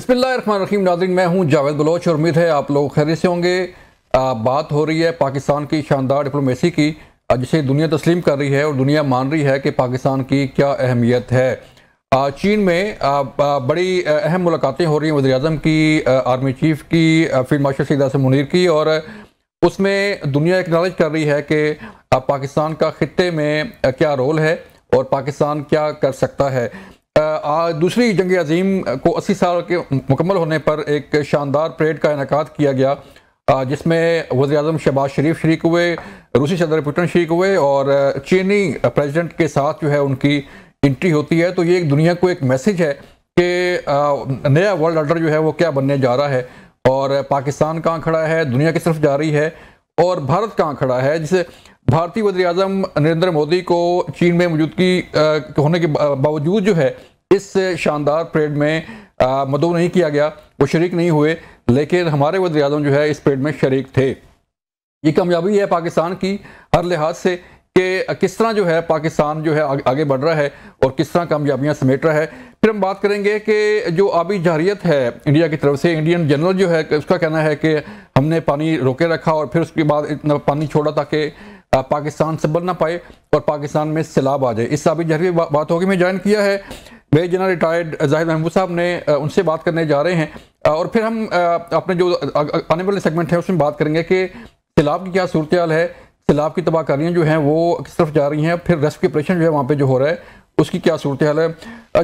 बिस्मिल्लाहिर्रहमानिर्रहीम। नाज़रीन, मैं हूं जावेद बलोच और उम्मीद है आप लोग खैरियत से होंगे। बात हो रही है पाकिस्तान की शानदार डिप्लोमेसी की, जिसे दुनिया तस्लीम कर रही है और दुनिया मान रही है कि पाकिस्तान की क्या अहमियत है। चीन में बड़ी अहम मुलाकातें हो रही हैं वज़ीर-ए-आज़म की, आर्मी चीफ की, फील्ड मार्शल सईद आसिम मुनीर की, और उसमें दुनिया एक्नॉलेज कर रही है कि पाकिस्तान का खित्ते में क्या रोल है और पाकिस्तान क्या कर सकता है। दूसरी जंग अजीम को 80 साल के मुकम्मल होने पर एक शानदार परेड का इनेकाद किया गया, जिसमें वज़ीर-ए-आज़म शहबाज शरीफ शरीक हुए, रूसी सदर पुतिन शरीक हुए और चीनी प्रेसिडेंट के साथ जो है उनकी एंट्री होती है। तो ये एक दुनिया को एक मैसेज है कि नया वर्ल्ड ऑर्डर जो है वो क्या बनने जा रहा है और पाकिस्तान कहाँ खड़ा है, दुनिया किस तरफ जा रही है और भारत कहाँ खड़ा है। जिसे भारतीय वज़ीर-ए-आज़म नरेंद्र मोदी को चीन में मौजूदगी होने के बावजूद जो है इस शानदार परेड में मदऊ नहीं किया गया, वो शरीक नहीं हुए, लेकिन हमारे वज़ीर-ए-आज़म जो है इस परेड में शरीक थे। ये कामयाबी है पाकिस्तान की हर लिहाज से कि किस तरह जो है पाकिस्तान जो है आगे बढ़ रहा है और किस तरह कामयाबियां समेट रहा है। फिर हम बात करेंगे कि जो आबी जहरियत है इंडिया की तरफ से, इंडियन जनरल जो है उसका कहना है कि हमने पानी रोके रखा और फिर उसके बाद इतना पानी छोड़ा ताकि पाकिस्तान संभल ना पाए और पाकिस्तान में सैलाब आ जाए। इस आबी जहरी बात होगी। मैं ज्वाइन किया है major general retired Zahid Mahmood साहब ने, उनसे बात करने जा रहे हैं और फिर हम अपने जो आने वाले सेगमेंट है उसमें बात करेंगे कि सैलाब की क्या सूरत हाल है, सैलाब की तबाहकारियाँ जो हैं वो किस तरफ जा रही हैं, फिर रेस्क्यू ऑपरेशन जो है वहाँ पे जो हो रहा है उसकी क्या सूरत हाल है।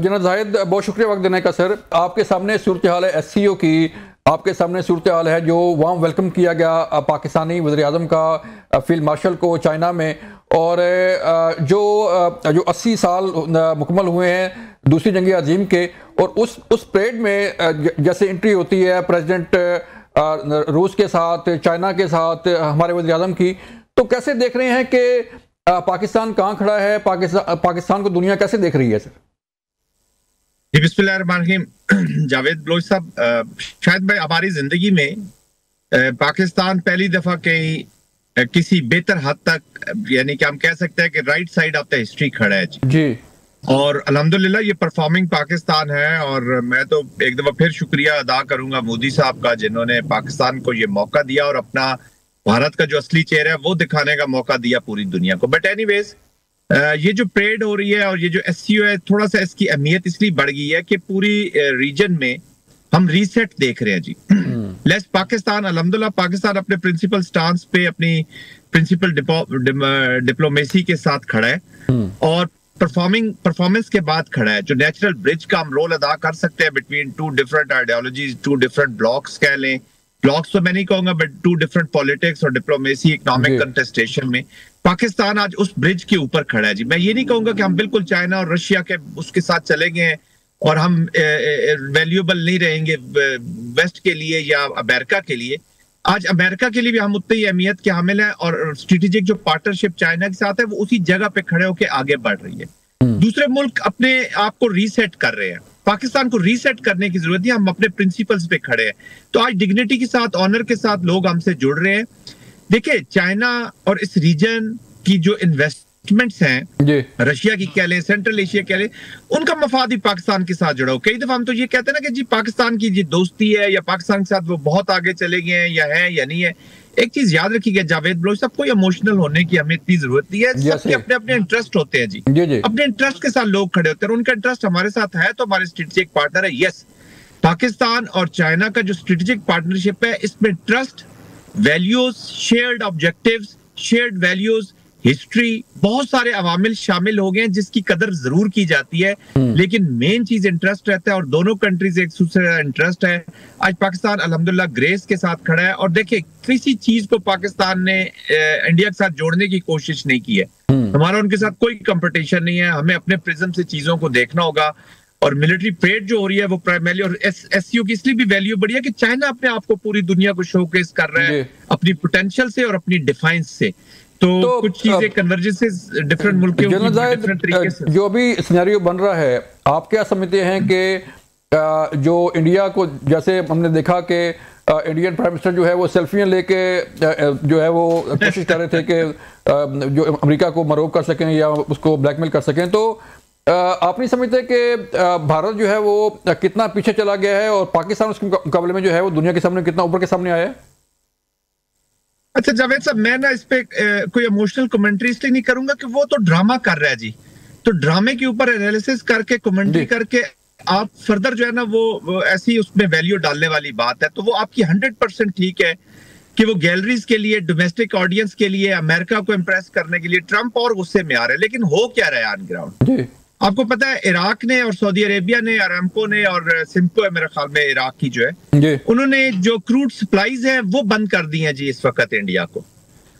जनरल जाहिद, बहुत शुक्रिया वक्त देने का सर। आपके सामने सूरत हाल है SCO की, आपके सामने सूरत हाल है जो वार्म वेलकम किया गया पाकिस्तानी वज़ीर-ए-आज़म का फील्ड मार्शल को चाइना में, और जो 80 साल मुकम्मल हुए हैं दूसरी जंग अजीम के, और उस परेड में जैसे एंट्री होती है प्रेसिडेंट रूस के साथ, चाइना के साथ, हमारे वज़ीर-ए-आज़म की, तो कैसे देख रहे हैं कि पाकिस्तान कहाँ खड़ा है, पाकिस्तान को दुनिया कैसे देख रही है सर? जी, बिस्मिल्लाहिर्रहमानिर्रहीम। जावेद बलोच साहब, शायद मैं हमारी जिंदगी में पाकिस्तान पहली दफा किसी बेहतर हद तक, यानी कि हम कह सकते हैं कि right side of the history खड़ा है जी। और अल्हम्दुलिल्लाह ये परफॉर्मिंग पाकिस्तान है, और मैं तो एक दफा फिर शुक्रिया अदा करूंगा मोदी साहब का, जिन्होंने पाकिस्तान को ये मौका दिया और अपना भारत का जो असली चेहरा है वो दिखाने का मौका दिया पूरी दुनिया को। बट एनीवेज, ये जो परेड हो रही है और ये जो SCO है, थोड़ा सा इसकी अहमियत इसलिए बढ़ गई है कि पूरी रीजन में हम रीसेट देख रहे हैं जी। लेस पाकिस्तान, अल्हम्दुलिल्लाह पाकिस्तान अपने प्रिंसिपल स्टांस पे, अपनी प्रिंसिपल डिप्लोमेसी के साथ खड़ा है और परफॉर्मेंस के बाद खड़ा है। जो नेचुरल ब्रिज का हम रोल अदा कर सकते हैं between two different ideologies, two different blocks कह लें, ब्लॉक्स तो मैं नहीं कहूंगा, बट टू डिफरेंट पॉलिटिक्स और डिप्लोमेसी, इकोनॉमिक कंटेस्टेशन में पाकिस्तान आज उस ब्रिज के ऊपर खड़ा है जी। मैं ये नहीं कहूंगा कि हम बिल्कुल चाइना और रशिया के उसके साथ चले गए हैं और हम वैल्यूएबल नहीं रहेंगे वेस्ट के लिए या अमेरिका के लिए। आज अमेरिका के लिए भी हम उतनी ही अहमियत के हामिल है, और स्ट्रेटेजिक जो पार्टनरशिप चाइना के साथ है वो उसी जगह पे खड़े होकर आगे बढ़ रही है। दूसरे मुल्क अपने आप को रीसेट कर रहे हैं, पाकिस्तान को रीसेट करने की जरूरत है। हम अपने प्रिंसिपल्स पे खड़े हैं, तो आज डिग्निटी के साथ, ऑनर के साथ लोग हमसे जुड़ रहे हैं। देखिए, चाइना और इस रीजन की जो इन्वेस्टमेंट्स हैं, रशिया की कह लें, सेंट्रल एशिया कह लें, उनका मफाद भी पाकिस्तान के साथ जुड़ा हो। कई दफा हम तो ये कहते हैं ना कि जी पाकिस्तान की जी दोस्ती है या पाकिस्तान के साथ वो बहुत आगे चले गए हैं या नहीं है। एक चीज याद रखिएगा जावेद बलोच साहब, कोई इमोशनल होने की हमें इतनी जरूरत नहीं है। सबके अपने अपने इंटरेस्ट होते हैं जी। अपने इंटरेस्ट के साथ लोग खड़े होते हैं, उनका इंटरेस्ट हमारे साथ है तो हमारे स्ट्रेटेजिक पार्टनर है। यस, पाकिस्तान और चाइना का जो स्ट्रेटेजिक पार्टनरशिप है, इसमें trust, values, shared objectives, shared values, history, बहुत सारे अवामिल शामिल हो गए हैं जिसकी कदर जरूर की जाती है, लेकिन मेन चीज इंटरेस्ट रहता है और दोनों कंट्रीज एक दूसरे का इंटरेस्ट है। आज पाकिस्तान अल्हम्दुलिल्लाह ग्रेस के साथ खड़ा है, और देखिए किसी चीज को पाकिस्तान ने इंडिया के साथ जोड़ने की कोशिश नहीं की है। हमारा उनके साथ कोई कंपटीशन नहीं है, हमें अपने प्रिज्म से चीजों को देखना होगा। और मिलिट्री परेड जो हो रही है वो प्राइमरली, और SCO की इसलिए भी वैल्यू बढ़ी है कि चाइना अपने आप को पूरी दुनिया को शोकेस कर रहा है अपनी पोटेंशियल से और अपनी डिफाइंस से। तो कुछ चीजें कन्वर्जेंसेस डिफरेंट मुल्कों की डिफरेंट तरीके से जो भी सिनेरियो बन रहा है, आप क्या समझते हैं कि जो इंडिया को, जैसे हमने देखा कि इंडियन प्राइम मिनिस्टर जो है वो सेल्फियां लेके जो है वो कोशिश कर रहे थे कि जो अमेरिका को मरोब कर सकें या उसको ब्लैकमेल कर सकें, तो आप नहीं समझते कि भारत जो है वो कितना पीछे चला गया है और पाकिस्तान उसके मुकाबले में जो है वो दुनिया के सामने कितना ऊपर के सामने आया है? अच्छा जावेद साहब, मैं ना इस पे कोई इमोशनल कमेंट्री इसलिए नहीं करूंगा कि वो तो ड्रामा कर रहा है जी। तो ड्रामे के ऊपर एनालिसिस करके कमेंट्री करके आप फर्दर जो है ना वो ऐसी उसमें वैल्यू डालने वाली बात है। तो वो आपकी 100% ठीक है कि वो गैलरीज के लिए, डोमेस्टिक ऑडियंस के लिए, अमेरिका को इम्प्रेस करने के लिए ट्रंप और गुस्से में आ रहे हैं। लेकिन हो क्या रहा है ऑन ग्राउंड? आपको पता है इराक ने और सऊदी अरेबिया ने, अरामको ने और सिम्को है मेरे ख्याल में इराक की जो है, उन्होंने जो क्रूड सप्लाईज है वो बंद कर दी है जी इस वक्त इंडिया को,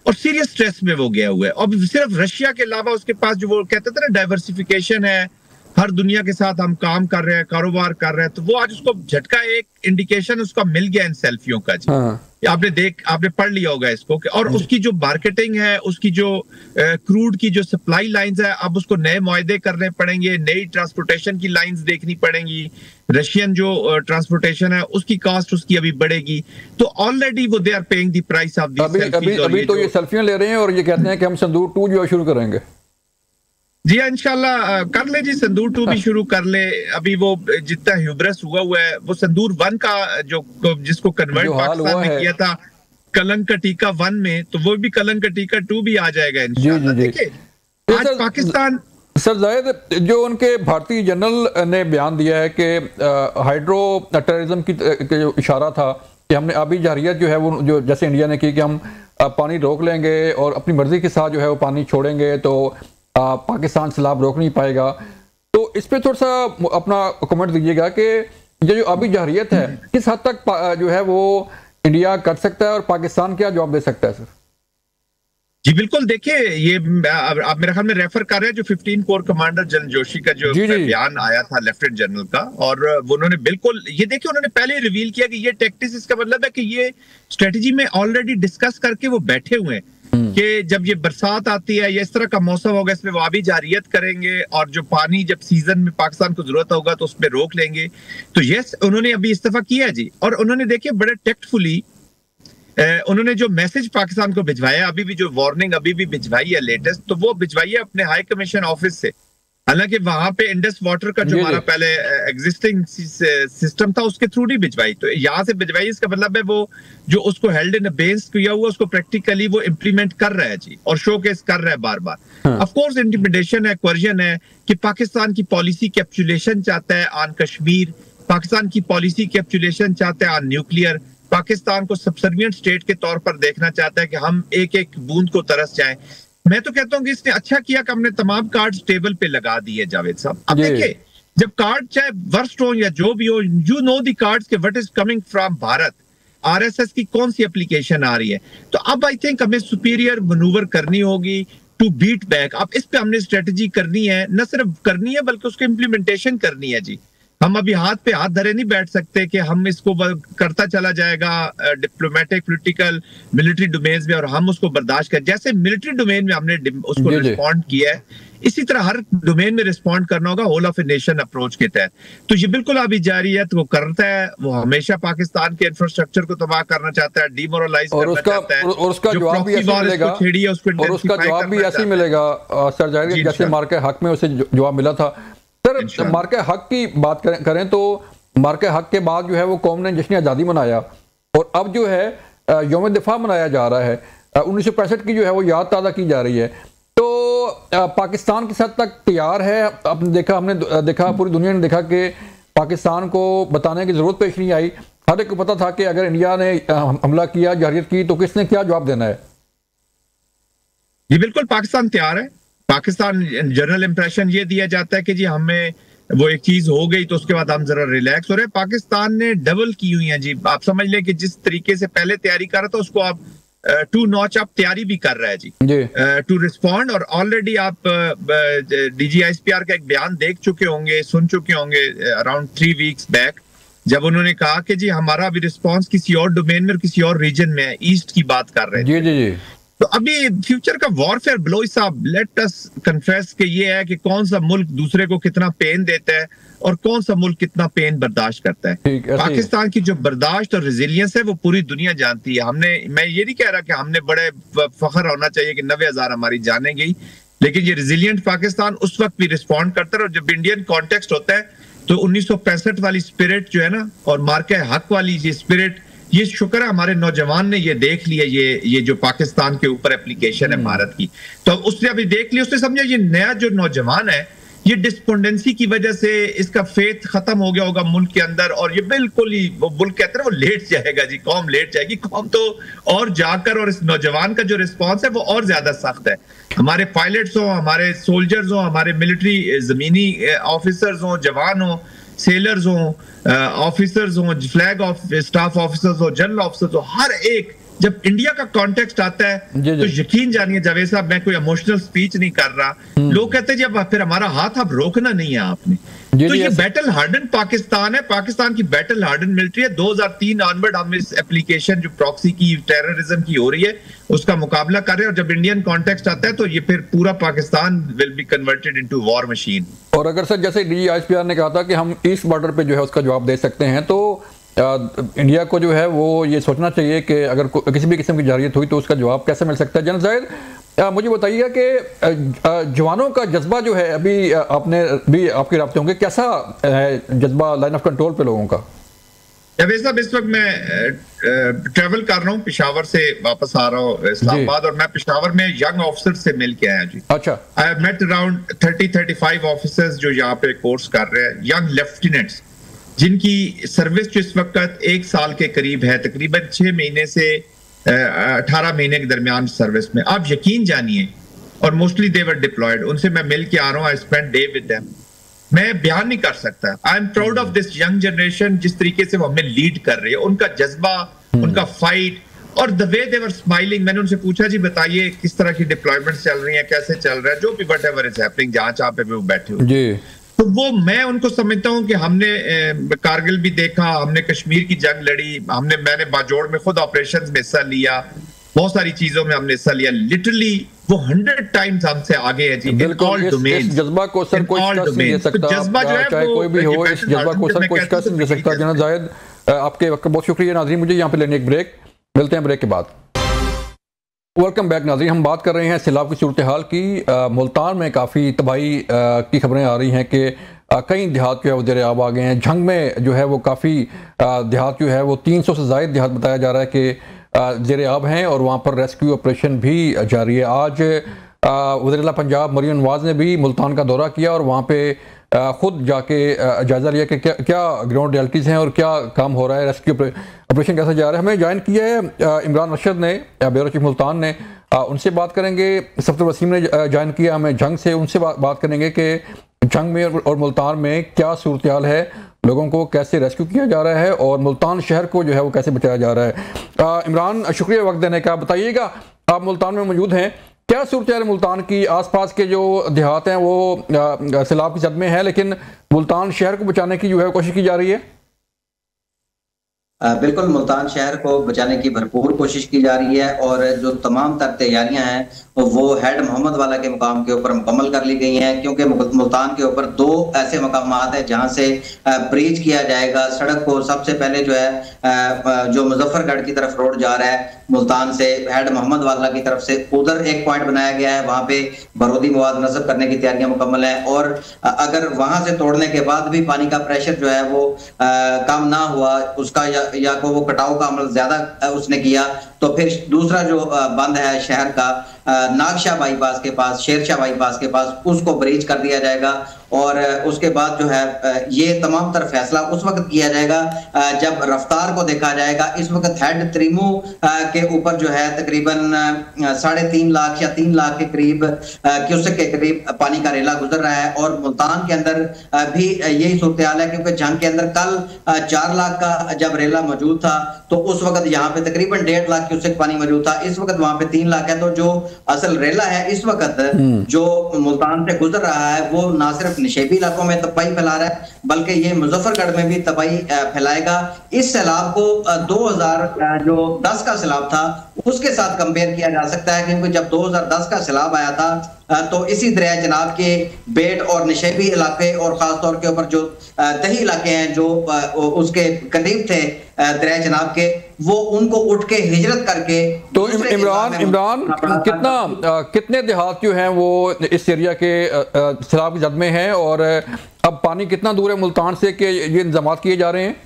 और सीरियस स्ट्रेस में वो गया हुआ है। और सिर्फ रशिया के अलावा उसके पास जो वो कहते थे ना डाइवर्सिफिकेशन है, हर दुनिया के साथ हम काम कर रहे हैं, कारोबार कर रहे हैं, तो वो आज उसको झटका एक इंडिकेशन उसका मिल गया इन सेल्फियों का जी। आपने पढ़ लिया होगा इसको और उसकी जो मार्केटिंग है, उसकी जो क्रूड की जो सप्लाई लाइंस है, अब उसको नए मुआहदे करने पड़ेंगे, नई ट्रांसपोर्टेशन की लाइंस देखनी पड़ेंगी, रशियन जो ट्रांसपोर्टेशन है उसकी कॉस्ट उसकी अभी बढ़ेगी। तो ऑलरेडी वो they are paying the price of the selfies. अभी तो ये सेल्फियां ले रहे हैं और ये कहते हैं कि हम संदूर 2 जो शुरू करेंगे। जी इंशाल्लाह कर ले जी, संदूर 2 भी शुरू कर ले। अभी वो जितना ह्यूब्रस हुआ है वो संदूर 1 का जो जिसको कन्वर्ट पाकिस्तान में किया था कलंक का टीका 1 में, तो वो भी कलंक का टीका 2 भी आ जाएगा इंशाल्लाह। देखिए आज पाकिस्तान सर जायद जो उनके भारतीय जनरल ने बयान दिया है कि हाइड्रो टेररिज्म की जो इशारा था कि हमने अभी जारियत जो है वो जो जैसे इंडिया ने की कि हम पानी रोक लेंगे और अपनी मर्जी के साथ जो है वो पानी छोड़ेंगे तो पाकिस्तान सैलाब रोक नहीं पाएगा। तो इस पे थोड़ा सा अपना कमेंट दीजिएगा कि ये जो अभी जारियत है किस हद तक जो है वो इंडिया कर सकता है और पाकिस्तान क्या जवाब दे सकता है सर? जी बिल्कुल, देखिए ये आप मेरे ख्याल में रेफर कर रहे हैं जो 15 कोर कमांडर जनरल जोशी का जो बयान आया था लेफ्टिनेंट जनरल का, और वो उन्होंने बिल्कुल ये देखिए उन्होंने पहले रिवील किया कि ये टैक्टिक्स, इसका मतलब है कि ये स्ट्रेटजी में ऑलरेडी डिस्कस करके वो बैठे हुए हैं कि जब ये बरसात आती है या इस तरह का मौसम होगा इसमें वो अभी जारियत करेंगे और जो पानी जब सीजन में पाकिस्तान को जरूरत होगा तो उसमें रोक लेंगे। तो यस उन्होंने अभी इस्तीफा किया जी, और उन्होंने देखिए बड़े टेक्टफुली उन्होंने जो मैसेज पाकिस्तान को भिजवाया, अभी भी जो वार्निंग अभी भी भिजवाई है लेटेस्ट, तो वो भिजवाई है अपने हाई कमीशन ऑफिस से। हालांकि वहां पे इंडस वाटर का जो हमारा पहले एग्जिस्टिंग सिस्टम था उसके थ्रू नहीं भिजवाई, तो यहाँ से भिजवाई। इसका मतलब है वो जो उसको हेल्ड इन अबेंस किया हुआ उसको प्रैक्टिकली वो इम्प्लीमेंट कर रहा है जी, और शोकेस कर रहा है बार बार। ऑफ कोर्स इंटिमिडेशन है, क्वर्जन है कि पाकिस्तान की पॉलिसी कैप्चुलेशन चाहता है ऑन कश्मीर, पाकिस्तान की पॉलिसी कैप्चुलेशन चाहता है ऑन न्यूक्लियर, पाकिस्तान को सबसर्विएंट स्टेट के तौर पर देखना चाहता है कि हम एक एक बूंद को तरस जाएं। मैं तो कहता हूं कि इसने अच्छा किया कि हमने तमाम कार्ड्स टेबल पे लगा दिए जावेद साहब। अब देखिए जब कार्ड चाहे वर्स्ट हो या जो भी हो, यू नो द कार्ड्स के what is coming from Bharat, RSS की कौन सी एप्लीकेशन आ रही है। तो अब आई थिंक हमें सुपीरियर मनूवर करनी होगी टू बीट बैक। अब इस पे हमने स्ट्रेटजी करनी है, न सिर्फ करनी है बल्कि उसकी इम्प्लीमेंटेशन करनी है जी। हम अभी हाथ पे हाथ धरे नहीं बैठ सकते कि हम इसको करता चला जाएगा डिप्लोमेटिक, पॉलिटिकल, मिलिट्री डोमेन में और हम उसको बर्दाश्त कर। जैसे मिलिट्री डोमेन में हमने उसको रिस्पॉन्ड किया है, इसी तरह हर डोमेन में रिस्पॉन्ड करना होगा whole of a nation approach के तहत। तो ये बिल्कुल अभी जारी है, तो वो करता है, वो हमेशा पाकिस्तान के इंफ्रास्ट्रक्चर को तबाह करना चाहता है, डिमोरलाइज करना चाहता है, और उसका जवाब भी ऐसे मिलेगा, और उसका जवाब भी ऐसे मिलेगा सर जाहिर जैसे मार्के हक में उसे जवाब मिला था। सर मार्के हक की बात करें तो मार्के हक के बाद जो है वो कौम ने जश्न आज़ादी मनाया और अब जो है यौम दिफा मनाया जा रहा है, 1965 की जो है वो याद ताज़ा की जा रही है। तो पाकिस्तान किस हद तक तैयार है? हमने देखा पूरी दुनिया ने देखा कि पाकिस्तान को बताने की जरूरत पेश नहीं आई, हर एक को पता था कि अगर इंडिया ने हमला किया, जारियत की, तो किसने क्या जवाब देना है। जी बिल्कुल पाकिस्तान तैयार है। पाकिस्तान जनरल इंप्रेशन ये दिया जाता है कि जी हमें वो एक चीज हो गई तो उसके बाद हम जरा रिलैक्स हो रहे हैं। पाकिस्तान ने डबल की हुई है जी, आप समझ लें कि जिस तरीके से पहले तैयारी कर रहा था उसको आप 2 नॉच आप तैयारी भी कर रहा है जी टू रिस्पॉन्ड। और ऑलरेडी आप DGISPR का एक बयान देख चुके होंगे, सुन चुके होंगे अराउंड 3 वीक्स बैक, जब उन्होंने कहा कि जी हमारा अभी रिस्पॉन्स किसी और डोमेन में और किसी और रीजन में है, ईस्ट की बात कर रहे थे। जी। तो अभी फ्यूचर का वॉरफेयर ब्लोई साहब, लेट अस कन्फेस कि ये है कि कौन सा मुल्क दूसरे को कितना पेन देता है और कौन सा मुल्क कितना पेन बर्दाश्त करता है। पाकिस्तान की जो बर्दाश्त और रेजिलियंस है वो पूरी दुनिया जानती है। मैं ये नहीं कह रहा कि हमने बड़े फख्र होना चाहिए कि 90,000 हमारी जाने गई, लेकिन ये रिजिलियंट पाकिस्तान उस वक्त भी रिस्पॉन्ड करता है। और जब इंडियन कॉन्टेक्स्ट होता है तो 1965 वाली स्पिरिट जो है ना, और मार्के हक वाली ये स्पिरिट, ये शुक्र है हमारे नौजवान ने ये देख लिया, ये जो पाकिस्तान के ऊपर एप्लीकेशन है भारत की, तो उसने अभी देख लिया, उसने समझा ये नया जो नौजवान है, ये डिस्पोंडेंसी की वजह से इसका फेथ खत्म हो गया होगा मुल्क के अंदर, और ये बिल्कुल ही वो मुल्क कहते हैं वो लेट जाएगा जी, कौम लेट जाएगी। कौम तो और जाकर, और इस नौजवान का जो रिस्पॉन्स है वो और ज्यादा सख्त है। हमारे पायलट्स हो, हमारे सोल्जर्स हो, हमारे मिलिट्री जमीनी ऑफिसर्स हो, जवान हो, सेलर्स हो, ऑफिसर्स हो, फ्लैग स्टाफ ऑफिसर्स हो, जनरल ऑफिसर्स हो, हर एक जब इंडिया का कॉन्टेक्स्ट आता है तो यकीन जानिए जावेद साहब, मैं कोई इमोशनल स्पीच नहीं कर रहा, लोग कहते हैं जब फिर हमारा हाथ अब रोकना नहीं है आपने। तो ये बैटल हार्डन पाकिस्तान है, पाकिस्तान की बैटल हार्डन मिलिट्री है। 2003 ऑनवर्ड हम इस एप्लीकेशन जो प्रॉक्सी की, टेररिज्म की हो रही है, उसका मुकाबला कर रहे हैं। और जब इंडियन कॉन्टेक्स्ट आता है तो ये फिर पूरा Pakistan will be converted into war machine. और अगर सर जैसे DGISPR ने कहा था कि हम ईस्ट बॉर्डर पे जो है उसका जवाब दे सकते हैं, तो इंडिया को जो है वो ये सोचना चाहिए कि अगर किसी भी किस्म की जारियत हुई तो उसका जवाब कैसे मिल सकता है। जनरल जाहिद, मुझे बताइएगा कि जवानों का जज्बा जो है, अभी आपने भी आपके राब्ते होंगे, कैसा है जज्बा लाइन ऑफ कंट्रोल पे लोगों का? जावेद साहब, इस वक्त मैं ट्रेवल कर रहा हूँ, पेशावर से वापस आ रहा हूँ इस्लामाबाद, और मैं पेशावर में यंग ऑफिसर से मिल के आया जी। अच्छा। I have met around 30-35 officers जो यहाँ पे कोर्स कर रहे हैं, यंग लेफ्टिनेंट्स जिनकी सर्विस जो इस वक्त 1 साल के करीब है, तकरीबन 6 महीने से 18 महीने के दरमियान सर्विस में। आप यकीन जानिए, और मोस्टली दे वर डिप्लॉयड, उनसे मैं मिल के आ रहा हूँ, I spend day with them. मैं बयान नहीं कर सकता, I am proud of this young generation, जिस तरीके से वो हमें लीड कर रही है, उनका जज्बा, उनका फाइट, और the way they were smiling. मैंने उनसे पूछा जी बताइए किस तरह की डिप्लॉयमेंट चल रही है, कैसे चल रहा है, जो भी वट एवर इज हैपनिंग, जहां पे वो बैठे हो जी। तो वो मैं उनको समझता हूं कि हमने कारगिल भी देखा, हमने कश्मीर की जंग लड़ी, मैंने बाजोड़ में खुद ऑपरेशंस में हिस्सा लिया, बहुत सारी चीजों में हमने हिस्सा लिया। लिटरली वो 100 टाइम्स हमसे आगे है जी। इस जज्बा को सर कोई कस नहीं दे सकता, जज्बा जो है चाहे कोई भी हो, इस जज्बा को सर कोई कस नहीं दे सकता। जनरल जाहिद, आपके वक्त बहुत शुक्रिया। नाज़रीन, मुझे यहाँ पे लेने एक ब्रेक, मिलते हैं ब्रेक के बाद। वेलकम बैक नाज़रीन, हम बात कर रहे हैं सैलाब की सूरत हाल की। मुल्तान में काफ़ी तबाही की खबरें आ रही हैं कि कई देहात जो है वो ज़ेर आब आ गए हैं। झंग में जो है वो काफ़ी देहात जो है वो 300 से ज़ायद देहात बताया जा रहा है कि ज़ेर आब हैं, और वहाँ पर रेस्क्यू ऑपरेशन भी जारी है। आज वज़ीर-ए-आला पंजाब मरियम नवाज़ ने भी मुल्तान का दौरा किया और वहाँ पे खुद जाके जायज़ा लिया कि क्या ग्राउंड रियलिटीज़ हैं और क्या काम हो रहा है, रेस्क्यू ऑपरेशन कैसे जा रहा है। हमें ज्वाइन किया है इमरान रशीद ने, ब्यूरो चीफ मुल्तान ने, उनसे बात करेंगे। सफ़दर वसीम ने ज्वाइन किया हमें जंग से, उनसे बात करेंगे कि जंग में और मुल्तान में क्या सूरत हाल है, लोगों को कैसे रेस्क्यू किया जा रहा है और मुल्तान शहर को जो है वो कैसे बचाया जा रहा है। इमरान, शुक्रिया वक्त देने का। बताइएगा, आप मुल्तान में मौजूद हैं, क्या सूरत है मुल्तान की? आसपास के जो देहात हैं वो सैलाब की जद में है, लेकिन मुल्तान शहर को बचाने की जो है कोशिश की जा रही है। बिल्कुल, मुल्तान शहर को बचाने की भरपूर कोशिश की जा रही है, और जो तमाम तर तैयारियां हैं वो हेड मोहम्मद वाला के मुकाम के ऊपर मुकम्मल कर ली गई हैं, क्योंकि मुल्तान के ऊपर 2 ऐसे मकामात हैं जहां से ब्रीच किया जाएगा सड़क को। सबसे पहले जो है जो मुजफ्फरगढ़ की तरफ रोड जा रहा है मुल्तान से हेड मोहम्मद वाला की तरफ से, उधर एक पॉइंट बनाया गया है, वहां पे बारूदी मवाद नस्ब करने की तैयारियां मुकम्मल है। और अगर वहां से तोड़ने के बाद भी पानी का प्रेशर जो है वो कम ना हुआ, उसका या को वो कटाव का अमल ज्यादा उसने किया, तो फिर दूसरा जो बंद है शहर का नागशाह बाईपास के पास, शेरशाह बाईपास के पास, उसको ब्रीच कर दिया जाएगा। और उसके बाद जो है ये तमाम तर फैसला उस वक्त किया जाएगा जब रफ्तार को देखा जाएगा। इस वक्त हेड त्रिमू के ऊपर जो है तकरीबन 3.5 लाख या 3 लाख के करीब क्यूसेक के करीब पानी का रेला गुजर रहा है, और मुल्तान के अंदर भी यही सूरत हाल है, क्योंकि जंग के अंदर कल 4 लाख का जब रेला मौजूद था तो उस वक्त यहाँ पे तकरीबन 1.5 लाख क्यूसेक पानी मौजूद था, इस वक्त वहां पे 3 लाख है। तो जो असल रेला है इस वक्त जो मुल्तान से गुजर रहा है वो ना सिर्फ निशेबी इलाकों में तबाही फैला रहा है, बल्कि ये मुजफ्फरगढ़ में भी तबाही फैलाएगा। इस सैलाब को 2010 का सैलाब था उसके साथ कंपेयर किया जा सकता है, क्योंकि जब 2010 का सैलाब आया था तो इसी दरिया जनाब के बेट और निशेबी इलाके और खासतौर के ऊपर जो दही इलाके हैं जो उसके करीब थे दरिया जनाब के, वो उनको उठ के हिजरत करके। तो इमरान कितने देहात जो हैं वो इस एरिया के सैलाब की जद में हैं, और अब पानी कितना दूर है मुल्तान से कि ये इंतजाम किए जा रहे हैं?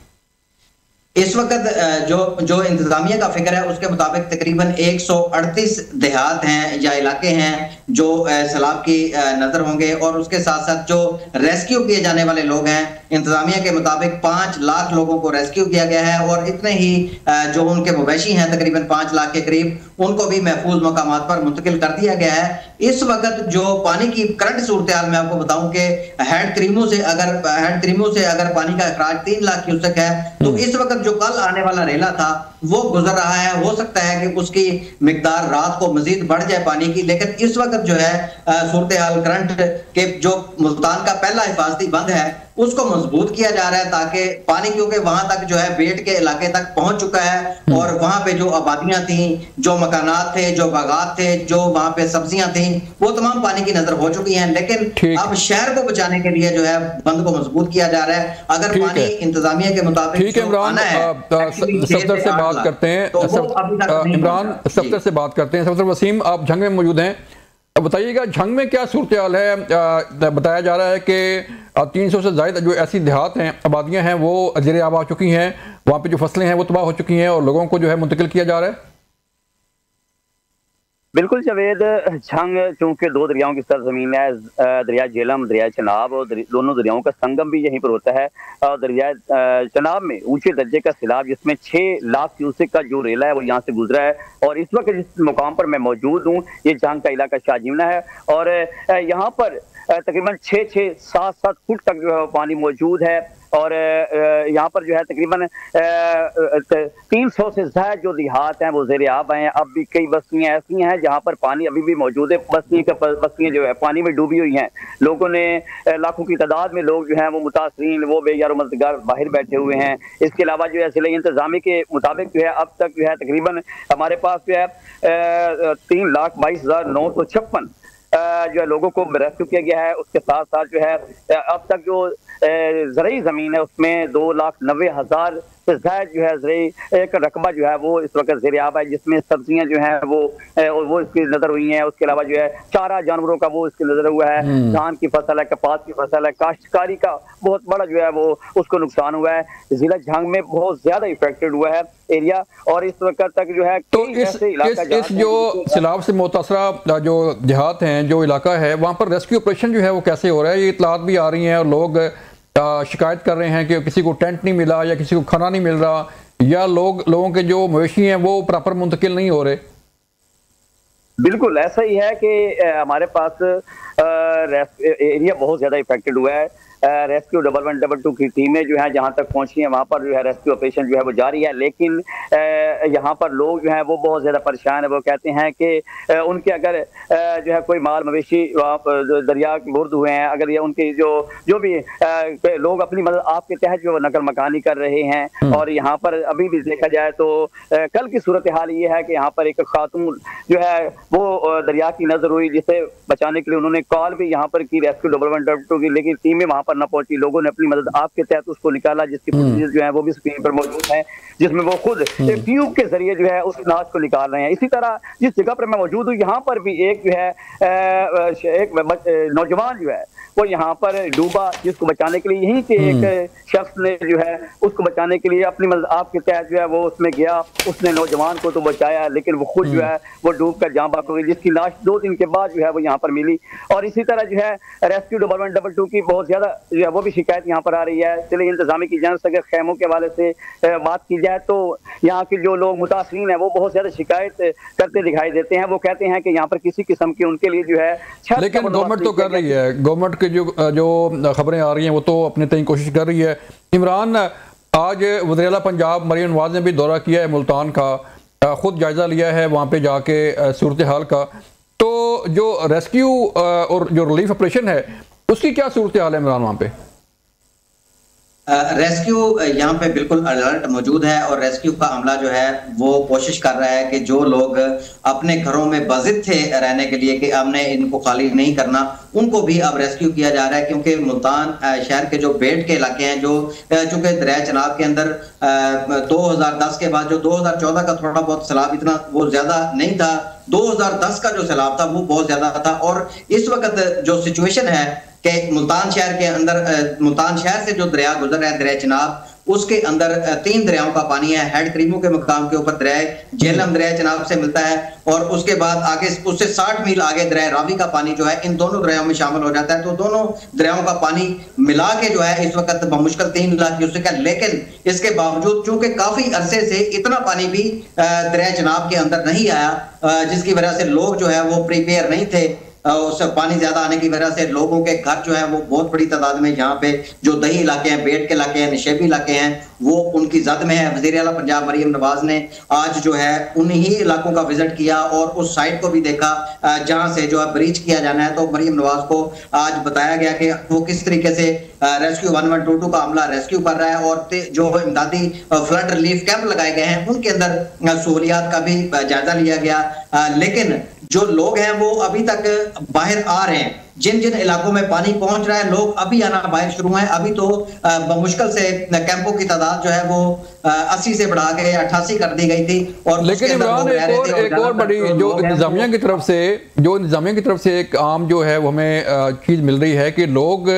इस वक्त जो इंतजामिया का फिक्र है उसके मुताबिक तकरीबन 138 देहात हैं या इलाके हैं जो सैलाब की नजर होंगे, और उसके साथ साथ जो रेस्क्यू किए जाने वाले लोग हैं, इंतजामिया के मुताबिक 5 लाख लोगों को रेस्क्यू किया गया है, और इतने ही जो उनके मवेशी हैं तकरीबन 5 लाख के करीब, उनको भी महफूज मकामात पर मुंतकिल कर दिया गया है। इस वक्त जो पानी की करंट सूरत हाल मैं आपको बताऊं कि हैंड क्रीमों से अगर पानी का अखराज 3 लाख क्यूसेक है, तो इस वक्त जो कल आने वाला रेला था वो गुजर रहा है। हो सकता है कि उसकी मिकदार रात को मजीद बढ़ जाए पानी की, लेकिन इस वक्त जो है सूरत हाल करंट के जो मुल्तान का पहला हिफाजती बंद है उसको मजबूत किया जा रहा है, ताकि पानी, क्योंकि वहां तक जो है बेट के इलाके तक पहुंच चुका है, और वहां पे जो आबादियां थी, जो मकानात थे, जो बागात थे, जो वहां पे सब्जियां थी, वो तमाम पानी की नजर हो चुकी हैं। लेकिन अब शहर को बचाने के लिए जो है बंद को मजबूत किया जा रहा है। अगर पानी इंतजामिया के मुताबिक ठीक है इमरान, सफदर से बात करते हैं। इमरान सफदर से बात करते हैं। सफदर वसीम, आप झंग में मौजूद हैं, बताइएगा झंग में क्या सूरत हाल है? बताया जा रहा है कि 300 से ज़्यादा जो ऐसी देहात हैं, आबादियां हैं, वो ज़ेरे आब आ चुकी हैं, वहाँ पे जो फसलें हैं वो तबाह हो चुकी हैं, और लोगों को जो है मुंतकिल किया जा रहा है। बिल्कुल जावेद, झंग चूंकि 2 दरियाओं की सरजमीन है, दरिया झेलम, दरिया चनाब, और दोनों दरियाओं का संगम भी यहीं पर होता है। और दरिया चनाब में ऊंचे दर्जे का सैलाब, जिसमें 6 लाख क्यूसेक का जो रेला है वो यहाँ से गुजरा है, और इस वक्त जिस मुकाम पर मैं मौजूद हूँ ये झंग का इलाका शाहजीवना है, और यहाँ पर तकरीबन 6-7 फुट तक जो है पानी मौजूद है, और यहाँ पर जो है तकरीबन 300 से ज्यादा जो देहात हैं वो ज़ेरे आब हैं। अब भी कई बस्तियाँ ऐसी हैं जहाँ पर पानी अभी भी मौजूद है, बस्तियाँ जो है पानी में डूबी हुई हैं। लोगों ने लाखों की तादाद में लोग जो हैं वो मुतासरीन, वो बेयार मददगार बाहर बैठे हुए हैं। इसके अलावा जो है ज़िले इंतजामी के मुताबिक जो है अब तक जो है तकरीबन हमारे पास जो है 3,22,956 जो है लोगों को रेस्क्यू किया गया है। उसके साथ साथ जो है अब तक जो ज़रई ज़मीन है उसमें 2,90,000 से ज़्यादा जो है ज़रई एक रकबा जो है वो इस वक्त ज़ेरे आब है, जिसमें सब्जियां जो हैं वो इसकी नज़र हुई हैं। उसके अलावा जो है चारा जानवरों का वो इसकी नज़र हुआ है, धान की फसल है, कपास की फसल है, काश्तकारी का बहुत बड़ा जो है वो उसको नुकसान हुआ है। जिला झंग में बहुत ज़्यादा इफेक्टेड हुआ है एरिया, और इस वक्त तक जो है तो इस जो सैलाब से मुतासरा जो देहात हैं, जो इलाका है, वहाँ पर रेस्क्यू ऑपरेशन जो है वो कैसे हो रहा है? ये इतलात भी आ रही हैं और लोग शिकायत कर रहे हैं कि किसी को टेंट नहीं मिला, या किसी को खाना नहीं मिल रहा, या लोगों के जो मवेशी हैं वो प्रॉपर मुंतकिल नहीं हो रहे। बिल्कुल ऐसा ही है कि हमारे पास एरिया बहुत ज़्यादा इफेक्टेड हुआ है। रेस्क्यू 1112 की टीमें जो है जहाँ तक पहुँची हैं वहाँ पर जो है रेस्क्यू ऑपरेशन जो है वो जारी है, लेकिन यहाँ पर लोग जो हैं वो बहुत ज़्यादा परेशान है। वो कहते हैं कि उनके अगर जो है कोई माल मवेशी दरिया के बुर्द हुए हैं, अगर ये उनके जो भी लोग अपनी मदद आपके तहत जो नकल मकानी कर रहे हैं। और यहाँ पर अभी भी देखा जाए तो कल की सूरत हाल ये है कि यहाँ पर एक खातून जो है वो दरिया की नजर हुई, जिसे बचाने के लिए उन्होंने कॉल भी यहाँ पर की रेस्क्यू 1112 की, लेकिन टीमें वहाँ पर न पहुंची। लोगों ने अपनी मदद आपके तहत उसको निकाला, जिसकी फुटेज जो है वो भी स्क्रीन पर मौजूद है, जिसमें वो खुद एक ट्यूब के जरिए जो है उस लाश को निकाल रहे हैं। इसी तरह जिस जगह पर मैं मौजूद हूँ यहाँ पर भी एक जो है एक नौजवान जो है वो यहाँ पर डूबा, जिसको बचाने के लिए यहीं के एक शख्स ने जो है उसको बचाने के लिए अपनी मदद आपके तहत जो है वो उसमें गया। उसने नौजवान को तो बचाया, लेकिन वो खुद जो है वो डूब कर जान बाक हो गई, जिसकी लाश 2 दिन के बाद जो है वो यहाँ पर मिली। और इसी तरह जो है रेस्क्यू 1112 की बहुत ज्यादा जो है वो भी शिकायत यहाँ पर आ रही है। जिले इंतजामी की जानिब से अगर खैमों के हवाले से बात की जाए तो यहाँ के जो लोग मुतासरीन है वो बहुत ज्यादा शिकायत करते दिखाई देते हैं। वो कहते हैं कि यहाँ पर किसी किस्म की उनके लिए जो है, लेकिन गवर्नमेंट तो कर रही है, गवर्नमेंट के जो खबरें आ रही हैं वो तो अपने तय कोशिश कर रही है। इमरान, आज वज़ीर आला पंजाब मरियम नवाज ने भी दौरा किया है मुल्तान का, खुद जायजा लिया है वहाँ पे जाके सूरत हाल का। तो जो रेस्क्यू और जो रिलीफ ऑपरेशन है उसकी क्या सूरत हाल है इमरान वहाँ पे? रेस्क्यू यहाँ पे बिल्कुल अलर्ट मौजूद है और रेस्क्यू का अमला जो है वो कोशिश कर रहा है कि जो लोग अपने घरों में बजिद थे रहने के लिए कि हमने इनको खाली नहीं करना, उनको भी अब रेस्क्यू किया जा रहा है। क्योंकि मुल्तान शहर के जो बेट के इलाके हैं, जो चूंकि दरिया चनाब के अंदर 2010 के बाद जो 2014 का थोड़ा बहुत सैलाब इतना वो ज्यादा नहीं था, 2010 का जो सैलाब था वो बहुत ज्यादा था। और इस वक्त जो सिचुएशन है कि मुल्तान शहर के अंदर, मुल्तान शहर से जो दरिया गुजर रहा है दरिया चनाब, उसके अंदर 3 दरियाओं का पानी है। हेड करीमों के मकाम के ऊपर दरिया झेलम दरिया चनाब से मिलता है और उसके बाद आगे उससे 60 मील आगे दरिया रावी का पानी जो है इन दोनों दरियाओं में शामिल हो जाता है। तो दोनों दरियाओं का पानी मिला के जो है इस वक्त बमुश्किल 3 लाख क्यूसेक है। लेकिन इसके बावजूद चूंकि काफी अरसे से इतना पानी भी दरिया चनाब के अंदर नहीं आया, जिसकी वजह से लोग जो है वो प्रिपेयर नहीं थे। उस पानी ज्यादा आने की वजह से लोगों के घर जो है वो बहुत बड़ी तादाद में यहाँ पे जो दही इलाके हैं, बेट के इलाके हैं, नशेबी इलाके हैं, वो उनकी जद में है। वज़ीर आला पंजाब मरियम नवाज ने आज जो है उन्हीं इलाकों का विजिट किया और उस साइट को भी देखा जहां से जो है ब्रीच किया जाना है। तो मरियम नवाज को आज बताया गया कि वो किस तरीके से रेस्क्यू 1122 का अमला रेस्क्यू कर रहा है और जो इमदादी फ्लड रिलीफ कैंप लगाए गए हैं उनके अंदर सहूलियात का भी जायजा लिया गया। लेकिन जो लोग हैं वो अभी तक बाहर आ रहे हैं। जिन जिन इलाकों में पानी पहुंच रहा है लोग अभी आना बाहर शुरू हैं। अभी तो मुश्किल से कैंपों की तादाद जो है वो 80 से बढ़ा के 88 कर दी गई थी। और लेकिन इमरान एक और बड़ी जो इंतजामिया की तरफ से एक आम जो है वो हमें चीज मिल रही है कि लोग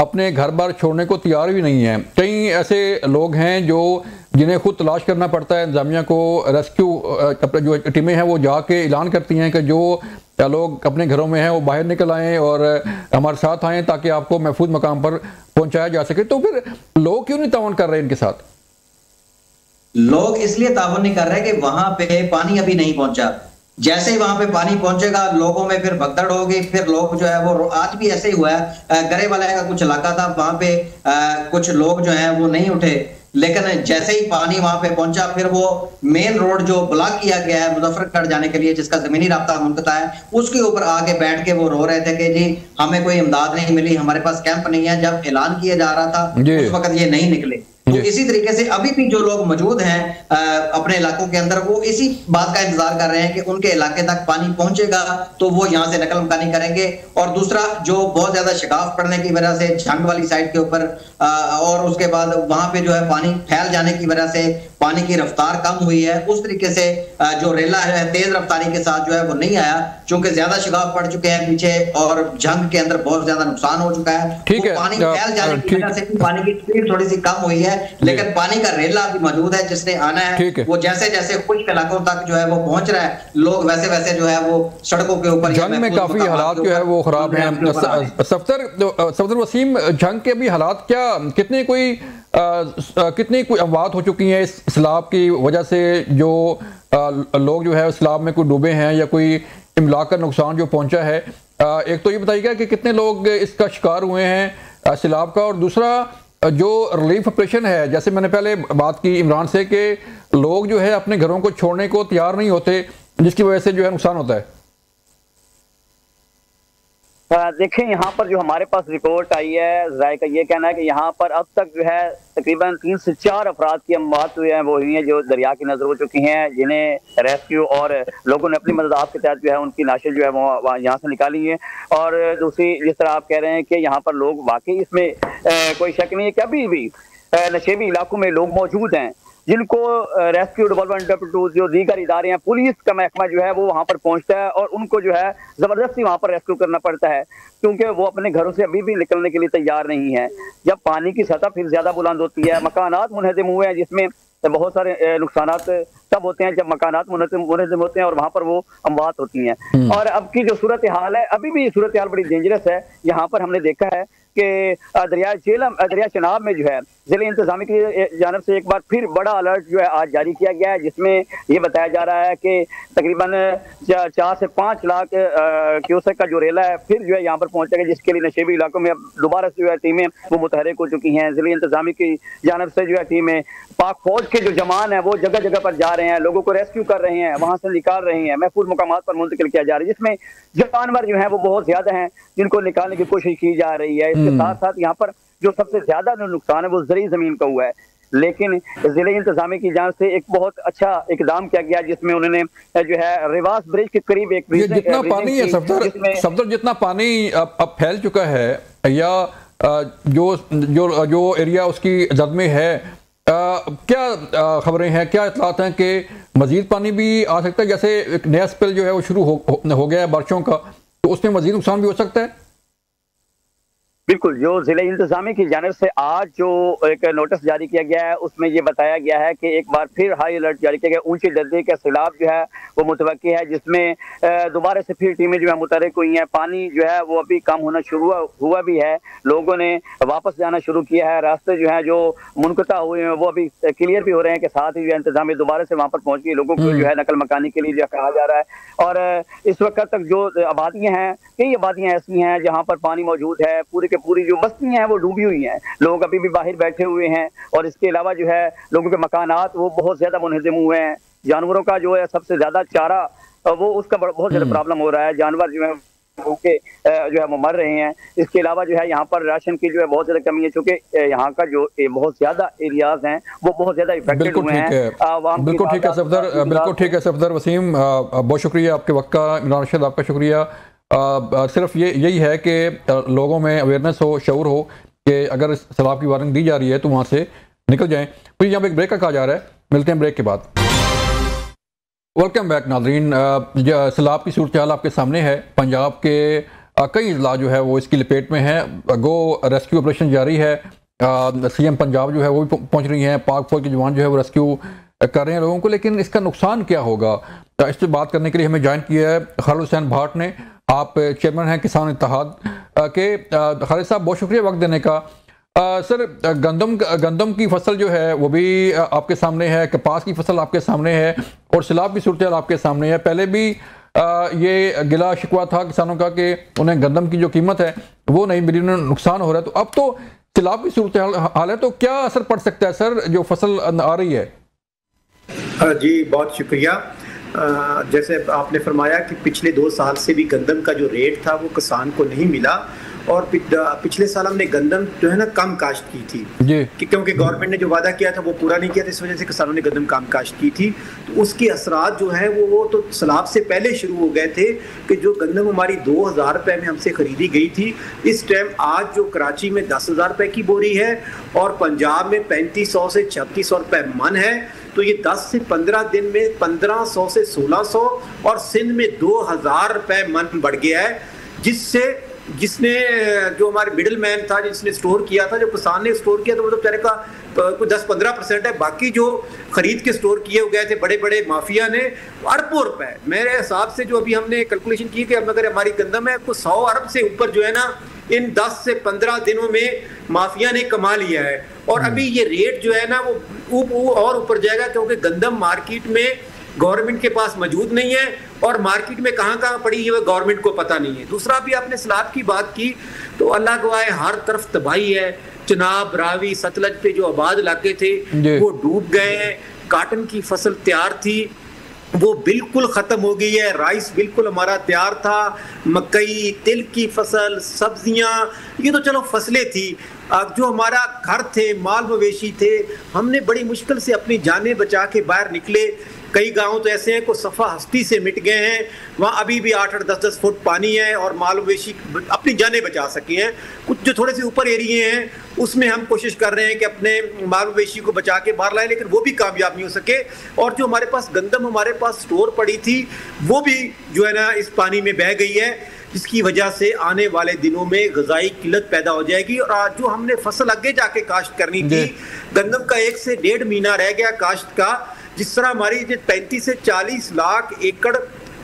अपने घर बार छोड़ने को तैयार भी नहीं है। कई ऐसे लोग हैं जो जिन्हें खुद तलाश करना पड़ता है। इंतजामिया को रेस्क्यू जो टीमें हैं वो जाके ऐलान करती हैं कि जो लोग अपने घरों में हैं वो बाहर निकल आएँ और हमारे साथ आएँ ताकि आपको महफूज मकाम पर पहुंचाया जा सके। तो फिर लोग क्यों नहीं ताउन कर रहे इनके साथ? लोग इसलिए ताउन नहीं कर रहे कि वहां पे पानी अभी नहीं पहुंचा। जैसे ही वहां पे पानी पहुंचेगा लोगों में फिर भगदड़ होगी। फिर लोग जो है वो, आज भी ऐसे ही हुआ है, गरे वाले का कुछ इलाका था, वहां पे कुछ लोग जो है वो नहीं उठे। लेकिन जैसे ही पानी वहां पे पहुंचा फिर वो मेन रोड जो ब्लॉक किया गया है मुजफ्फरगढ़ जाने के लिए, जिसका जमीनी रास्ता मुनक़ता है, उसके ऊपर आके बैठ के वो रो रहे थे कि जी हमें कोई इमदाद नहीं मिली, हमारे पास कैंप नहीं है। जब ऐलान किया जा रहा था उस वक्त ये नहीं निकले। तो इसी तरीके से अभी भी जो लोग मौजूद हैं अपने इलाकों के अंदर, वो इसी बात का इंतजार कर रहे हैं कि उनके इलाके तक पानी पहुंचेगा तो वो यहाँ से नकल मकानी करेंगे। और दूसरा जो बहुत ज्यादा शिकाफ पड़ने की वजह से झंग वाली साइड के ऊपर और उसके बाद वहां पे जो है पानी फैल जाने की वजह से पानी की रफ्तार कम हुई है। उस तरीके से जो रेला है तेज रफ्तारी के साथ जो है वो नहीं आया, चूंकि ज्यादा शिकाफ पड़ चुके हैं पीछे और झंग के अंदर बहुत ज्यादा नुकसान हो चुका है। ठीक है, पानी फैल जाने की वजह से पानी की स्पीड थोड़ी सी कम हुई है, लेकिन पानी का रेला भी मौजूद है जिसने आना है। वो जैसे जैसे खुश्क इलाकों तक जो है वो पहुंच रहा है, लोग वैसे वैसे जो है वो सड़कों के ऊपर जंग में काफी हालात जो है वो खराब हैं। सफदर वसीम, जंग के भी हालात क्या कितनी कोई अमवात हो चुकी हैं इस सैलाब की वजह से? जो लोग जो है सैलाब में कोई डूबे हैं या कोई इमलाक का नुकसान जो पहुंचा है, एक तो ये बताइएगा कि कितने लोग इसका शिकार हुए हैं सैलाब का, और दूसरा जो रिलीफ ऑपरेशन है, जैसे मैंने पहले बात की इमरान से कि लोग जो है अपने घरों को छोड़ने को तैयार नहीं होते, जिसकी वजह से जो है नुकसान होता है। देखें यहाँ पर जो हमारे पास रिपोर्ट आई है, राय का ये कहना है कि यहाँ पर अब तक जो है तकरीबन 3 से 4 अफराद की अमवात हुई हैं, वो हुई हैं जो दरिया की नजर हो चुकी हैं, जिन्हें रेस्क्यू और लोगों ने अपनी मदद के तहत जो है उनकी लाशें जो है वो यहाँ से निकाली हैं। और दूसरी जिस तरह आप कह रहे हैं कि यहाँ पर लोग वाकई इसमें कोई शक नहीं है कि अभी भी नशेबी इलाकों में लोग मौजूद हैं जिनको रेस्क्यू 1122 जो दीगर इदारे हैं, पुलिस का महकमा जो है वो वहाँ पर पहुँचता है और उनको जो है ज़बरदस्ती वहाँ पर रेस्क्यू करना पड़ता है, क्योंकि वो अपने घरों से अभी भी निकलने के लिए तैयार नहीं है। जब पानी की सतह फिर ज़्यादा बुलंद होती है, मकानात मुनहदम हुए हैं, जिसमें बहुत सारे नुकसानात तब होते हैं जब मकानात मुनहदम होते हैं और वहाँ पर वो अमवात होती हैं। और अब की जो सूरत हाल है, अभी भी सूरत हाल बड़ी डेंजरस है। यहाँ पर हमने देखा है कि दरिया चनाब में जो है जिले इंतजामी की जानब से एक बार फिर बड़ा अलर्ट जो है आज जारी किया गया है, जिसमें ये बताया जा रहा है कि तकरीबन 4 से 5 लाख क्यूसेक का जो रेला है फिर जो है यहाँ पर पहुंचेगा, जिसके लिए नशेबी इलाकों में अब दोबारा से जो है टीमें वो मुतहरिक हो चुकी हैं। जिले इंतजामी की जानब से जो है टीमें, पाक फौज के जो जवान है वो जगह जगह पर जा रहे हैं, लोगों को रेस्क्यू कर रहे हैं, वहां से निकाल रहे हैं, महफूज मुकामात पर मुंतकिल किया जा रहा है, जिसमें जानवर जो है वो बहुत ज्यादा हैं जिनको निकालने की कोशिश की जा रही है। इसके साथ साथ यहाँ पर जो सबसे ज्यादा नुकसान है वो ज़रूरी ज़मीन का हुआ है। लेकिन जिले इंतजामिया की जान से एक बहुत अच्छा इकदाम किया गया, जिसमें उन्होंने जो है रिवास ब्रिज के करीब एक जितना पानी है सफदर जितना पानी अब फैल चुका है, या जो जो जो एरिया उसकी जद में है, क्या खबरें हैं, क्या इतलात हैं कि मजीद पानी भी आ सकता है? जैसे एक नया स्पेल जो है वो शुरू हो गया है बारिशों का, तो उसमें मजीद नुकसान भी हो सकता है। बिल्कुल, जो जिले इंतजामिया की जानिब से आज जो एक नोटिस जारी किया गया है उसमें ये बताया गया है कि एक बार फिर हाई अलर्ट जारी किया गया, ऊंचे दर्जे का सैलाब जो है वो मुतवक्की है, जिसमें दोबारा से फिर टीमें जो है मुतहरिक हुई हैं। पानी जो है वो अभी कम होना शुरू हुआ भी है, लोगों ने वापस जाना शुरू किया है, रास्ते जो है जो मुनक़ता हुए हैं वो अभी क्लियर भी हो रहे हैं कि साथ ही जो इंतजामिया दोबारा से वहाँ पर पहुँच गई, लोगों को जो है नकल मकानी के लिए जो कहा जा रहा है। और इस वक्त तक जो आबादियाँ हैं, कई आबादियाँ ऐसी हैं जहाँ पर पानी मौजूद है, पूरी जो बस्तियां हैं वो डूबी हुई हैं, लोग अभी भी बाहर बैठे हुए हैं। और इसके अलावा जो है लोगों के मकानात वो बहुत ज्यादा मुनहदिम हुए हैं, जानवरों का जो है सबसे ज्यादा चारा वो उसका बहुत ज्यादा प्रॉब्लम हो रहा है, जानवर जो है भूखे जो है वो मर रहे हैं। इसके अलावा जो है यहाँ पर राशन की जो है बहुत ज्यादा कमी है, चूंकि यहाँ का जो बहुत ज्यादा एरियाज हैं वो बहुत ज्यादा इफेक्टेड हुए हैं। बिल्कुल ठीक है सफदर, बिल्कुल ठीक है सफदर वसीम, बहुत शुक्रिया आपके वक्त का। इमरान रशीद आपका शुक्रिया। सिर्फ यही है कि लोगों में अवेयरनेस हो, शऊर हो कि अगर सैलाब की वार्निंग दी जा रही है तो वहाँ से निकल जाएं। तो यहाँ पर एक ब्रेक का कहा जा रहा है, मिलते हैं ब्रेक के बाद। वेलकम बैक नाज़रीन। सैलाब की सूरत हाल आपके सामने है। पंजाब के कई अजला जो है वो इसकी लपेट में है। गो रेस्क्यू ऑपरेशन जारी है। CM पंजाब जो है वो भी पहुँच रही हैं, पाक फौज के जवान जो है वो रेस्क्यू कर रहे हैं लोगों को। लेकिन इसका नुकसान क्या होगा, इस पर बात करने के लिए हमें ज्वाइन किया है खालिद हुसैन भाट ने। आप चेयरमैन हैं किसान इत्तेहाद के। खालिद साहब, बहुत शुक्रिया वक्त देने का। सर, गंदम की फसल जो है वो भी आपके सामने है, कपास की फसल आपके सामने है, और सैलाब की सूरत हाल आपके सामने है। पहले भी ये गिला शिकवा था किसानों का कि उन्हें गंदम की जो कीमत है वो नहीं मिली, उन्हें नुकसान हो रहा है। तो अब तो सैलाब की सूरत हाल है, तो क्या असर पड़ सकता है सर जो फसल आ रही है? जी बहुत शुक्रिया। जैसे आपने फरमाया कि पिछले 2 साल से भी गंदम का जो रेट था वो किसान को नहीं मिला, और पिछले साल हमने गंदम जो है ना कम काश्त की थी कि क्योंकि गवर्नमेंट ने जो वादा किया था वो पूरा नहीं किया था, इस वजह से किसानों ने गंदम कम काश्त की थी। तो उसके असरात जो है वो तो सैलाब से पहले शुरू हो गए थे कि जो गंदम हमारी 2000 रुपये में हमसे खरीदी गई थी, इस टाइम आज जो कराची में 10,000 रुपये की बोरी है और पंजाब में 3500 से 3600 रुपये मन है। तो ये 10 से 15 दिन में 1500 से 1600 और सिंध में 2000 रुपये मन बढ़ गया है, जिसने जो हमारे मिडिल मैन था जिसने स्टोर किया था, जो किसान ने स्टोर किया, तो वो तो बेचारे का कुछ 10-15% है। बाकी जो खरीद के स्टोर किए हुए गए थे बड़े बड़े माफिया ने अरबों रुपए, मेरे हिसाब से जो अभी हमने कैलकुलेशन की कि अगर हमारी गंदम है तो 100 अरब से ऊपर जो है ना इन 10 से 15 दिनों में माफिया ने कमा लिया है। और अभी ये रेट जो है ना वो और ऊपर जाएगा, क्योंकि गंदम मार्केट में गवर्नमेंट के पास मौजूद नहीं है और मार्केट में कहाँ पड़ी है वो गवर्नमेंट को पता नहीं है। दूसरा भी आपने सैलाब की बात की तो अल्लाह गवाह है हर तरफ तबाही है। चिनाब, रावी, सतलज पे जो आबाद इलाके थे वो डूब गए हैं। काटन की फसल तैयार थी वो बिल्कुल खत्म हो गई है। राइस बिल्कुल हमारा तैयार था, मकई, तिल की फसल, सब्जियां, ये तो चलो फसलें थी। अब जो हमारा घर थे, माल मवेशी थे, हमने बड़ी मुश्किल से अपनी जानें बचा के बाहर निकले। कई गांव तो ऐसे हैं को सफ़ा हस्ती से मिट गए हैं, वहाँ अभी भी 8-8, 10-10 फुट पानी है और माल मवेशी अपनी जानें बचा सके हैं। कुछ जो थोड़े से ऊपर एरिए हैं उसमें हम कोशिश कर रहे हैं कि अपने माल मवेशी को बचा के बाहर लाए, लेकिन वो भी कामयाब नहीं हो सके। और जो हमारे पास गंदम हमारे पास स्टोर पड़ी थी वो भी जो है ना इस पानी में बह गई है, जिसकी वजह से आने वाले दिनों में ग़िज़ाई किल्लत पैदा हो जाएगी। और आज जो हमने फसल आगे जाके काश्त करनी थी, गंदम का 1 से 1.5 महीना रह गया काश्त का। जिस तरह हमारी 35 से 40 लाख एकड़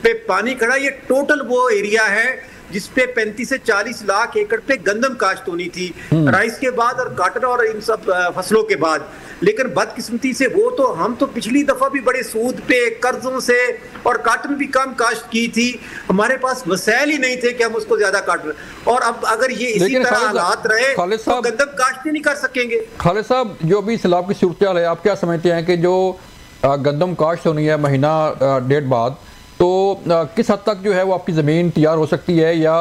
पे पानी खड़ा, ये टोटल वो एरिया है जिसपे 35 से 40 लाख एकड़ पे गंदम काश्त होनी थी, राइस के बाद और काटन और इन सब फसलों के बाद। लेकिन बदकिस्मती से वो तो हम तो पिछली दफा भी बड़े सूद पे, कर्जों से और काटन भी कम काश्त की थी, हमारे पास वसाइल ही नहीं थे कि हम उसको ज्यादा काट रहे। और अब अगर ये इसी तरह हालात रहे तो गंदम काश्त ही नहीं कर सकेंगे। खालिद साहब, जो भी सैलाब की सूरत हाल है, आप क्या समझते हैं कि जो गंदम काश्त होनी है महीना 1.5 बाद, तो किस हद तक जो है वो आपकी ज़मीन तैयार हो सकती है या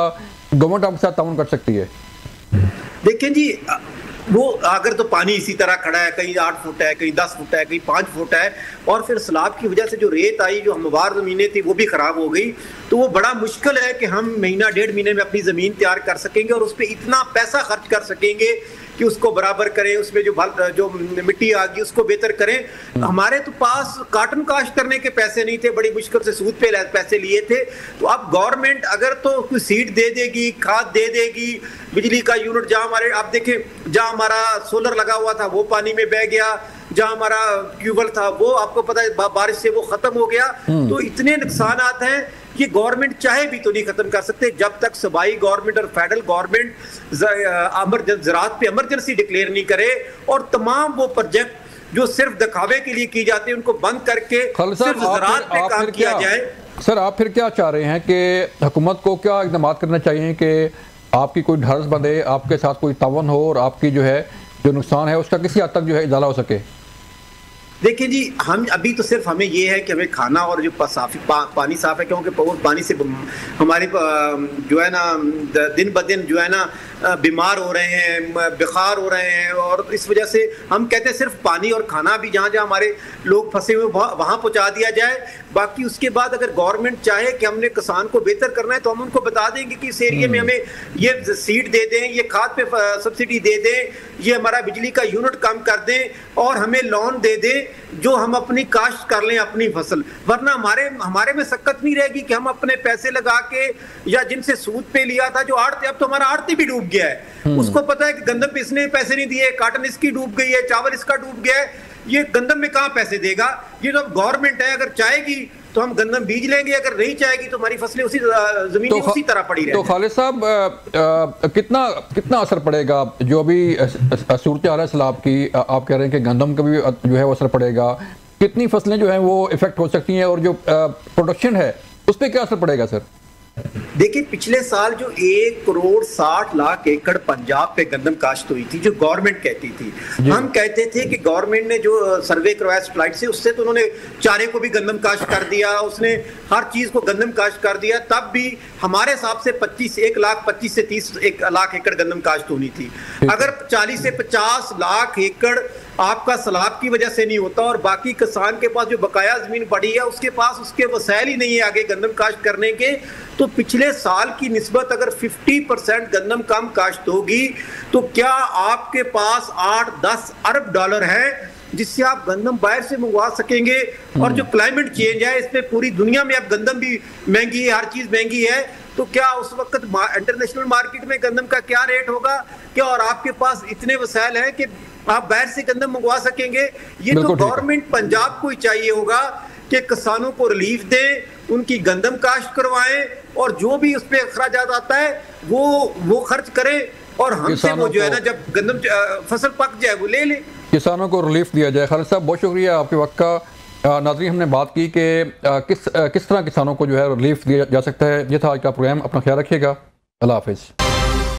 गवर्नमेंट आपके साथ ताउन कर सकती है? देखिए जी, वो अगर तो पानी इसी तरह खड़ा है, कहीं 8 फुट है, कहीं 10 फुट है, कहीं 5 फुट है, और फिर सैलाब की वजह से जो रेत आई, जो हमवार ज़मीनें थी, वो भी ख़राब हो गई, तो वो बड़ा मुश्किल है कि हम महीना 1.5 महीने में अपनी ज़मीन तैयार कर सकेंगे और उस पर इतना पैसा खर्च कर सकेंगे कि उसको बराबर करें, उसमें जो मिट्टी आ गई उसको बेहतर करें। हमारे तो पास काटन काश्त करने के पैसे नहीं थे, बड़ी मुश्किल से सूद पे पैसे लिए थे। तो अब गवर्नमेंट अगर तो कोई सीड दे देगी, खाद दे देगी, बिजली का यूनिट, जहाँ हमारे आप देखें जहाँ हमारा सोलर लगा हुआ था वो पानी में बह गया, जहाँ हमारा ट्यूबवेल था वो आपको पता है बारिश से वो खत्म हो गया। तो इतने नुकसान हैं, ये गवर्नमेंट चाहे भी तो नहीं खत्म कर सकते जब तक सूबाई गवर्नमेंट और फेडरल गवर्नमेंट ज़राअत पे इमरजेंसी डिक्लेयर नहीं करे और तमाम वो प्रोजेक्ट जो सिर्फ दिखावे के लिए की जाते हैं उनको बंद करके सिर्फ ज़राअत पे काम किया जाए। सर, आप फिर क्या चाह रहे हैं कि हुकूमत को क्या इक़दाम करना चाहिए कि आपकी कोई ढर्स बंधे, आपके साथ कोई तावन हो और आपकी जो नुकसान है उसका किसी हद तक इजाला हो सके? देखिए जी, हम अभी तो सिर्फ हमें ये है कि हमें खाना और जो पानी साफ है, क्योंकि पानी से हमारे जो है ना दिन ब दिन जो है ना बीमार हो रहे हैं, बुखार हो रहे हैं, और इस वजह से हम कहते हैं सिर्फ पानी और खाना भी जहाँ जहाँ हमारे लोग फंसे हुए वहाँ पहुँचा दिया जाए। बाकी उसके बाद अगर गवर्नमेंट चाहे कि हमने किसान को बेहतर करना है तो हम उनको बता देंगे कि इस एरिया में हमें ये सीड दे दें, ये खाद पे सब्सिडी दे दें, ये हमारा बिजली का यूनिट कम कर दें और हमें लोन दे दें जो हम अपनी काश्त कर लें अपनी फसल। वरना हमारे में सक्कत नहीं रहेगी कि हम अपने पैसे लगा के या जिनसे सूद पे लिया था, जो आड़ती, अब तो हमारा आड़ती भी डूब गया है, उसको पता है कि गंदम पे इसने पैसे नहीं दिए, काटन इसकी डूब गई है, चावल इसका डूब गया है, ये गंदम में कहाँ पैसे देगा? ये तो गवर्नमेंट है, अगर चाहेगी तो हम गंदम बीज लेंगे, अगर नहीं चाहेगी तो हमारी फसलें उसी जमीन में उसी तरह पड़ी रहेंगी। तो खालिद साहब, कितना असर पड़ेगा जो अभी सूरत हाल है सैलाब की? आप कह रहे हैं कि गंदम का भी जो है वो असर पड़ेगा, कितनी फसलें जो हैं वो इफेक्ट हो सकती हैं और जो प्रोडक्शन है उस पर क्या असर पड़ेगा सर? देखिए, पिछले साल जो 1,60,00,000 एकड़ पंजाब पे गंदम काश्त हुई थी, जो गवर्नमेंट कहती थी, हम कहते थे कि गवर्नमेंट ने जो सर्वे करवाया सैटेलाइट से, उससे तो उन्होंने चारे को भी गंदम काश्त कर दिया, उसने हर चीज को गंदम काश्त कर दिया, तब भी हमारे हिसाब से 1,25 से 30 लाख एकड़ गंदम काश्त होनी थी। अगर 40 से 50 लाख एकड़ आपका सैलाब की वजह से नहीं होता और बाकी किसान के पास जो बकाया जमीन पड़ी है उसके पास उसके वसाइल ही नहीं है आगे गंदम काश्त करने के, तो पिछले साल की निस्बत अगर 50% गंदम कम काश्त होगी तो क्या आपके पास 8-10 अरब डॉलर है जिससे आप गंदम बाहर से मंगवा सकेंगे। और जो क्लाइमेट चेंज है, इसमें पूरी दुनिया में अब गंदम भी महंगी है, हर चीज महंगी है, तो क्या उस वक्त इंटरनेशनल मार्केट में गंदम का क्या रेट होगा? क्या और आपके पास इतने वसाइल हैं कि आप बाहर से गंदम मंगवा सकेंगे? ये तो गवर्नमेंट पंजाब को ही चाहिए होगा कि किसानों को रिलीफ दें, उनकी गंदम काश्त करवाएं और जो भी उस पर अखराजात आता है वो खर्च करें और हमसे वो जो है ना जब गंदम फसल पक जाए वो ले ले, किसानों को रिलीफ दिया जाए। खालिद साहब, बहुत शुक्रिया आपके वक्त का। नाज़रीन, हमने बात की कि किस तरह किसानों को जो है रिलीफ दिया जा सकता है। ये था आज का प्रोग्राम। अपना ख्याल रखिएगा। अल्लाह हाफिज़।